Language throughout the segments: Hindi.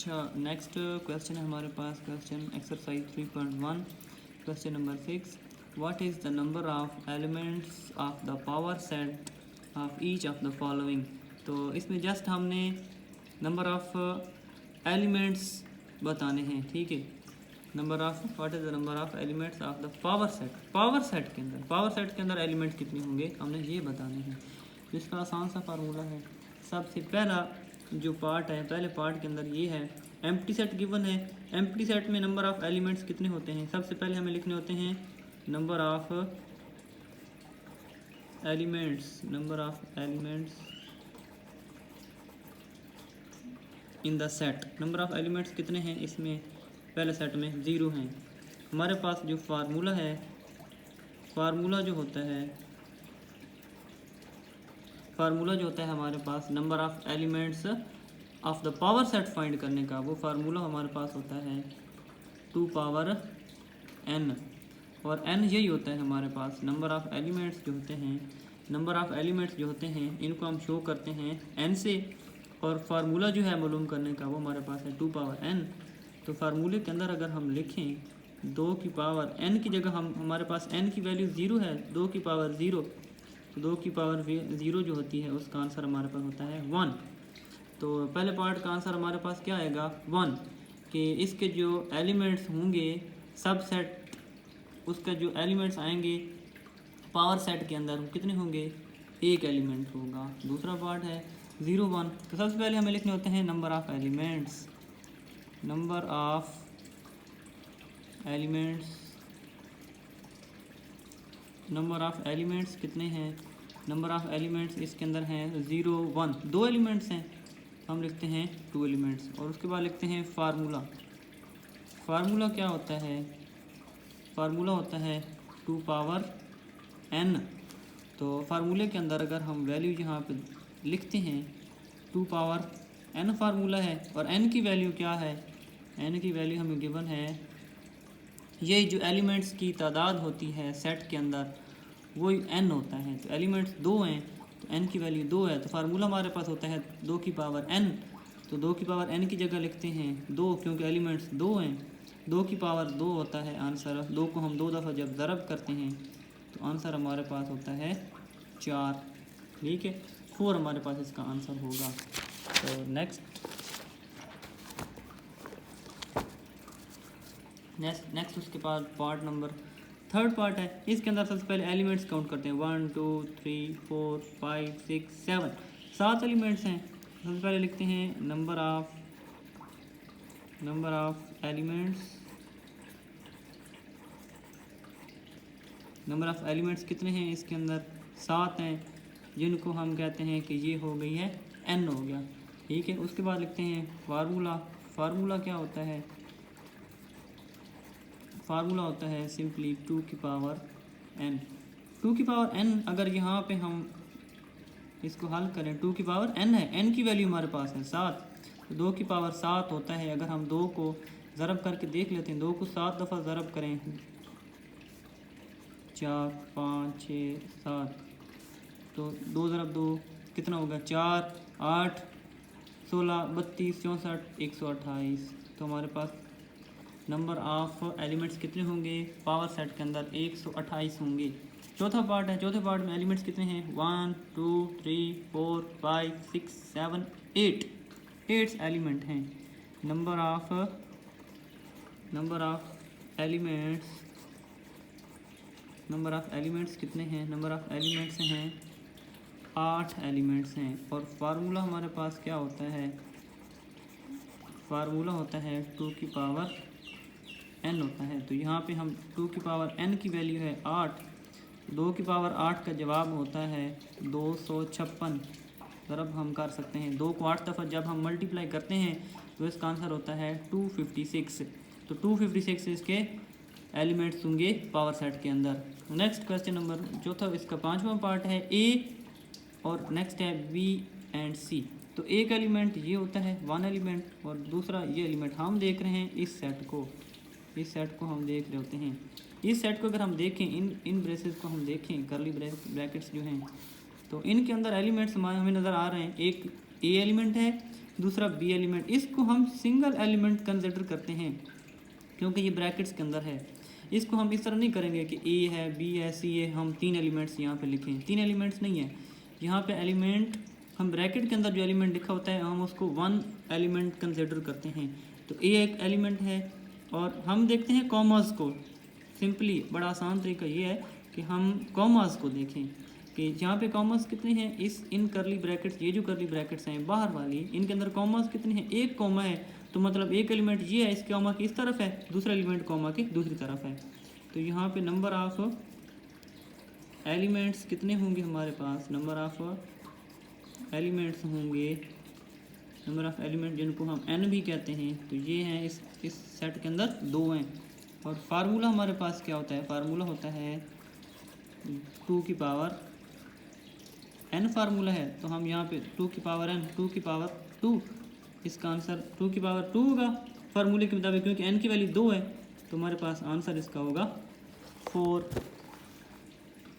अच्छा, नेक्स्ट क्वेश्चन है हमारे पास, question exercise 3.1, question number 6। What is the number of elements of the power set of each of the following. तो इसमें जस्ट हमने नंबर ऑफ एलिमेंट्स बताने हैं, ठीक है। Number of what is the number of elements of the power set. Power set के अंदर एलिमेंट्स कितने होंगे हमने ये बताने हैं। जिसका आसान सा फार्मूला है, सबसे पहला जो पार्ट है, पहले पार्ट के अंदर ये है एम्प्टी सेट गिवन है। एम्प्टी सेट में नंबर ऑफ एलिमेंट्स कितने होते हैं, सबसे पहले हमें लिखने होते हैं number of elements in the set. Number of elements कितने हैं इसमें, पहले सेट में 0 हैं। हमारे पास जो फार्मूला है, फार्मूला जो होता है हमारे पास number of elements of the power set find करने का, वो फार्मूला हमारे पास होता है 2 पावर n। और n यही होता है हमारे पास नंबर ऑफ एलिमेंट्स जो होते हैं इनको हम शो करते हैं n से। और फार्मूला जो है मालूम करने का वो हमारे पास है 2 पावर n। तो फार्मूले के अंदर अगर हम लिखें 2 की पावर n की जगह हमारे पास n की वैल्यू 0 है, 2 की पावर 0, तो 2 की पावर 0 जो होती है उसका आंसर हमारे पास होता है 1। तो पहले पार्ट का आंसर हमारे पास क्या आएगा 1, कि इसके जो एलिमेंट्स होंगे सब सेट, उसका जो एलिमेंट्स आएंगे पावर सेट के अंदर वो कितने होंगे, एक एलिमेंट होगा। दूसरा पार्ट है 0 1, तो सबसे पहले हमें लिखने होते हैं नंबर ऑफ एलिमेंट्स कितने हैं। नंबर ऑफ एलिमेंट्स इसके अंदर हैं 0 1, 2 एलिमेंट्स हैं, हम लिखते हैं 2 एलिमेंट्स। और उसके बाद लिखते हैं फार्मूला क्या होता है, फार्मूला होता है 2 पावर n। तो फार्मूले के अंदर अगर हम वैल्यू यहाँ पे लिखते हैं 2 पावर n फार्मूला है, और n की वैल्यू क्या है, n की वैल्यू हमें गिवन है, ये जो एलिमेंट्स की तादाद होती है सेट के अंदर वो n होता है। तो एलिमेंट्स 2 हैं तो n की वैल्यू 2 है, तो फार्मूला हमारे पास होता है 2 की पावर n। तो 2 की पावर n की जगह लिखते हैं 2, क्योंकि एलिमेंट्स 2 हैं, 2 की पावर 2 होता है आंसर। 2 को हम 2 दफ़ा जब ज़रब करते हैं तो आंसर हमारे पास होता है 4, ठीक है। 4 हमारे पास इसका आंसर होगा। तो नेक्स्ट उसके बाद पार्ट नंबर थर्ड पार्ट है। इसके अंदर सबसे पहले एलिमेंट्स काउंट करते हैं 1 2 3 4 5 6 7, 7 एलिमेंट्स हैं। सबसे पहले लिखते हैं नंबर ऑफ एलिमेंट्स कितने हैं इसके अंदर, 7 हैं, जिनको हम कहते हैं कि ये हो गई है n हो गया, ठीक है। उसके बाद लिखते हैं फार्मूला क्या होता है, फार्मूला होता है सिंपली 2 की पावर n। 2 की पावर n अगर यहाँ पे हम इसको हल करें, 2 की पावर n है, n की वैल्यू हमारे पास है 7, तो 2 की पावर 7 होता है। अगर हम 2 को ज़रब करके देख लेते हैं, 2 को 7 दफ़ा ज़रब करें, 4 5 6 7, तो 2 ज़रब 2 कितना होगा, 4 8 16 32 64 128। तो हमारे पास नंबर ऑफ एलिमेंट्स कितने होंगे पावर सेट के अंदर, 128 होंगे। चौथा पार्ट है, चौथे पार्ट में एलिमेंट्स कितने हैं 1 2 3 4 5 6 7 8 एलिमेंट हैं। नंबर ऑफ एलिमेंट्स कितने हैं, नंबर ऑफ एलिमेंट्स हैं 8 एलिमेंट्स हैं। और फार्मूला हमारे पास क्या होता है, फार्मूला होता है 2 की पावर n होता है। तो यहाँ पे हम 2 की पावर n की वैल्यू है 8, 2 की पावर 8 का जवाब होता है 256। ज़रब हम कर सकते हैं, 2 को 8 दफ़ा जब हम मल्टीप्लाई करते हैं तो इसका आंसर होता है 256। तो 256 इसके एलिमेंट्स होंगे पावर सेट के अंदर। नेक्स्ट क्वेश्चन नंबर चौथा, इसका 5वां पार्ट है A, और नेक्स्ट है B एंड C। तो एक एलिमेंट ये होता है 1 एलिमेंट, और दूसरा ये एलिमेंट हम देख रहे हैं इस सेट को हम देख रहे होते हैं। इस सेट को अगर हम देखें, इन ब्रेसेस को हम देखें, करली ब्रैकेट्स जो हैं, तो इनके अंदर एलिमेंट्स हमें नज़र आ रहे हैं। एक ए एलिमेंट है दूसरा बी एलिमेंट, इसको हम सिंगल एलिमेंट कंसिडर करते हैं क्योंकि ये ब्रैकेट्स के अंदर है। इसको हम इस तरह नहीं करेंगे कि ए है, बी है, सी है, हम 3 एलिमेंट्स यहाँ पे लिखें। 3 एलिमेंट्स नहीं है यहाँ पे एलिमेंट, हम ब्रैकेट के अंदर जो एलिमेंट लिखा होता है हम उसको 1 एलिमेंट कंसिडर करते हैं। तो ए एक एलिमेंट है और हम देखते हैं कॉमर्स को। सिंपली बड़ा आसान तरीका ये है कि हम कॉमर्स को देखें कि यहाँ पे कॉमर्स कितने हैं, इस इन करली ब्रैकेट्स, ये जो करली ब्रैकेट्स हैं बाहर वाली, इनके अंदर कॉमर्स कितने हैं, एक कॉमा है। तो मतलब एक एलिमेंट ये है, इस कॉमा की इस तरफ है, दूसरा एलिमेंट कॉमा की दूसरी तरफ है। तो यहाँ पे नंबर ऑफ एलिमेंट्स कितने होंगे हमारे पास, नंबर ऑफ एलिमेंट्स होंगे, नंबर ऑफ एलिमेंट जिनको हम n भी कहते हैं, तो ये हैं इस सेट के अंदर 2 हैं। और फार्मूला हमारे पास क्या होता है, फार्मूला होता है 2 की पावर n फार्मूला है। तो हम यहाँ पे 2 की पावर n, 2 की पावर 2, इसका आंसर 2 की पावर 2 होगा फार्मूले के मुताबिक, क्योंकि n की वैल्यू 2 है तो हमारे पास आंसर इसका होगा 4।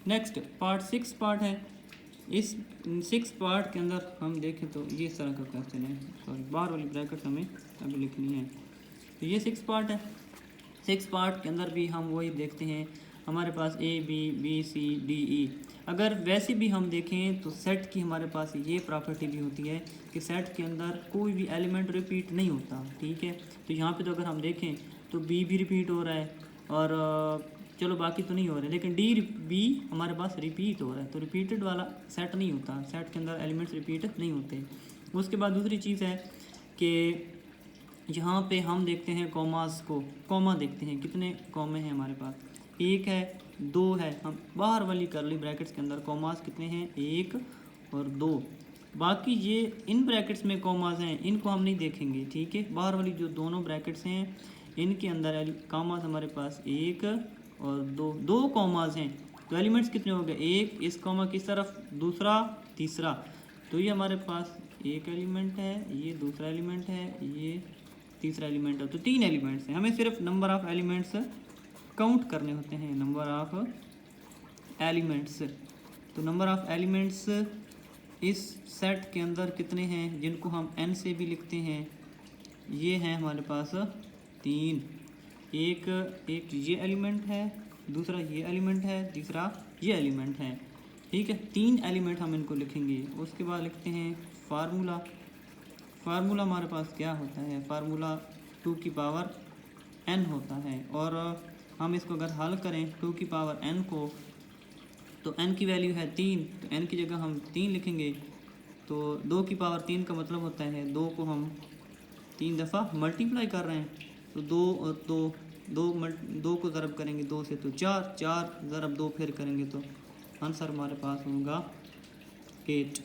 नेक्स्ट पार्ट 6 पार्ट है। इस 6 पार्ट के अंदर हम देखें तो ये इस तरह का क्वेश्चन है, सॉरी बाहर वाली ब्रैकेट हमें अभी लिखनी है। तो ये 6 पार्ट है। 6 पार्ट के अंदर भी हम वही देखते हैं, हमारे पास A B C D E. अगर वैसे भी हम देखें तो सेट की हमारे पास ये प्रॉपर्टी भी होती है कि सेट के अंदर कोई भी एलिमेंट रिपीट नहीं होता, ठीक है। तो यहाँ पे तो अगर हम देखें तो बी भी रिपीट हो रहा है और चलो बाकी तो नहीं हो रहे, लेकिन डी बी हमारे पास रिपीट हो रहा है। तो रिपीटेड वाला सेट नहीं होता, सेट के अंदर एलिमेंट्स रिपीट नहीं होते। उसके बाद दूसरी चीज़ है कि यहाँ पे हम देखते हैं कॉमास को, कॉमा देखते हैं कितने कॉमे हैं हमारे पास, 1 है 2 है। हम बाहर वाली करली ब्रैकेट्स के अंदर कॉमास कितने हैं, 1 और 2। बाकी ये इन ब्रैकेट्स में कॉमास हैं, इनको हम नहीं देखेंगे, ठीक है। बाहर वाली जो दोनों ब्रैकेट्स हैं इनके अंदर कॉमास हमारे पास 1 और 2 कॉमास हैं। तो एलिमेंट्स कितने हो गए, 1 इस कॉमा किस तरफ, दूसरा तीसरा। तो ये हमारे पास एक एलिमेंट है, ये दूसरा एलिमेंट है, ये तीसरा एलिमेंट है। तो 3 एलिमेंट्स हैं। हमें सिर्फ नंबर ऑफ़ एलिमेंट्स काउंट करने होते हैं, नंबर ऑफ़ एलिमेंट्स। तो नंबर ऑफ़ एलिमेंट्स इस सेट के अंदर कितने हैं, जिनको हम n से भी लिखते हैं, ये हैं हमारे पास 3। एक ये एलिमेंट है, दूसरा ये एलिमेंट है, तीसरा ये एलिमेंट है, ठीक है। 3 एलिमेंट हम इनको लिखेंगे। उसके बाद लिखते हैं फार्मूला। फार्मूला हमारे पास क्या होता है, फार्मूला 2 की पावर n होता है। और हम इसको अगर हल करें 2 की पावर n को, तो n की वैल्यू है 3, तो n की जगह हम 3 लिखेंगे। तो 2 की पावर 3 का मतलब होता है 2 को हम 3 दफ़ा मल्टीप्लाई कर रहे हैं। तो 2 और 2 को ज़रब करेंगे 2 से तो 4 ज़रब 2 फिर करेंगे तो आंसर हमारे पास होगा 8।